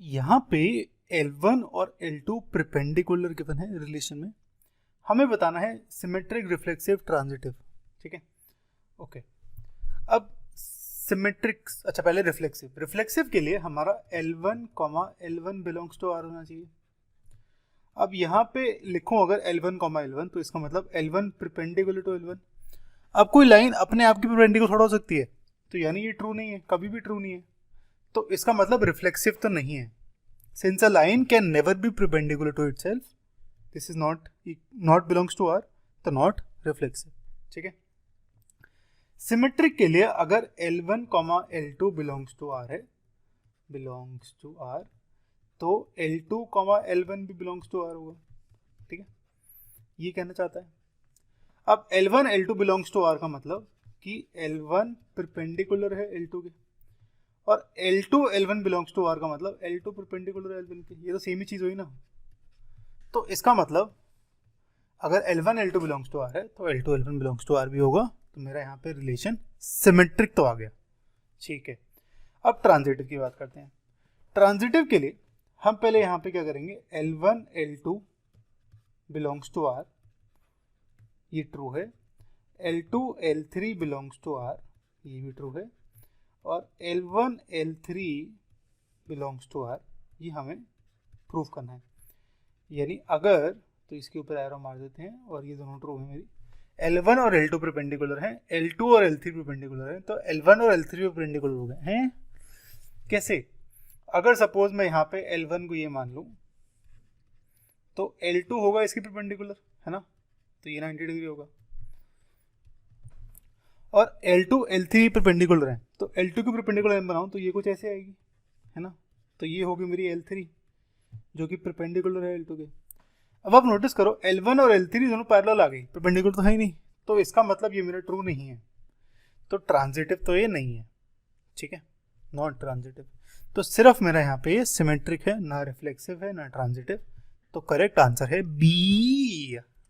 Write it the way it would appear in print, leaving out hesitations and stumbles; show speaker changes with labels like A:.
A: यहाँ पे L1 और L2 परपेंडिकुलर गिवन है रिलेशन में, हमें बताना है सिमेट्रिक रिफ्लेक्सिव ट्रांजिटिव। ठीक है, ओके। अब सिमेट्रिक, अच्छा पहले रिफ्लेक्सिव के लिए हमारा L1 बिलोंग्स टू R होना चाहिए। अब यहाँ पे लिखूं अगर L1 तो इसका मतलब L1 परपेंडिकुलर टू L1। अब कोई लाइन अपने आप की परपेंडिकुलर थोड़ा हो सकती है, तो यानी ये ट्रू नहीं है, कभी भी ट्रू नहीं है, तो इसका मतलब रिफ्लेक्सिव तो नहीं है। Since a line can never be perpendicular to itself, this is not belongs to R, तो नॉट रिफ्लेक्सिव। ठीक है, सिमेट्रिक के लिए अगर L1, L2 belongs to R है, बिलोंग्स टू R, तो L2, L1 भी बिलोंग्स टू R होगा। ठीक है, ये कहना चाहता है। अब L1, L2 belongs to R का मतलब कि L1 परपेंडिकुलर है L2 के, और L2, L1 belongs to R का मतलब L2 परपेंडिकुलर है L1 के। ये तो सेम ही चीज हुई ना। तो इसका मतलब अगर L1, L2 belongs to R है तो L2, L1 belongs to R भी होगा, तो मेरा यहाँ पे रिलेशन सिमेट्रिक तो आ गया। ठीक है, अब ट्रांजिटिव की बात करते हैं। ट्रांजिटिव के लिए हम पहले यहाँ पे क्या करेंगे, L1, L2 belongs to R, ये ट्रू है। L2, L3 belongs to R, ये भी ट्रू है। और L1, L3 belongs to R, ये हमें प्रूफ करना है। यानी अगर, तो इसके ऊपर एरो मार देते हैं, और ये दोनों ट्रू है मेरी। L1 और L2 परपेंडिकुलर हैं, L2 और L3 परपेंडिकुलर हैं, तो L1 और L3 परपेंडिकुलर हो गए हैं। कैसे? अगर सपोज मैं यहाँ पे L1 को ये मान लूँ, तो L2 होगा इसकी परपेंडिकुलर, है ना, तो ये 90 डिग्री होगा। और L2, L3 परपेंडिकुलर है, तो L2 की परपेंडिकुलर लाइन बनाऊँ तो ये कुछ ऐसे आएगी, है ना, तो ये होगी मेरी L3 जो कि परपेंडिकुलर है L2 के। अब आप नोटिस करो L1 और L3 दोनों पैरेलल आ गई, परपेंडिकुलर तो है ही नहीं, तो इसका मतलब ये मेरा ट्रू नहीं है, तो ट्रांजिटिव तो ये नहीं है। ठीक है, नॉट ट्रांजिटिव। तो सिर्फ मेरा यहाँ पे ये सिमेट्रिक है, ना रिफ्लेक्सिव है, ना ट्रांजिटिव। तो करेक्ट आंसर है बी।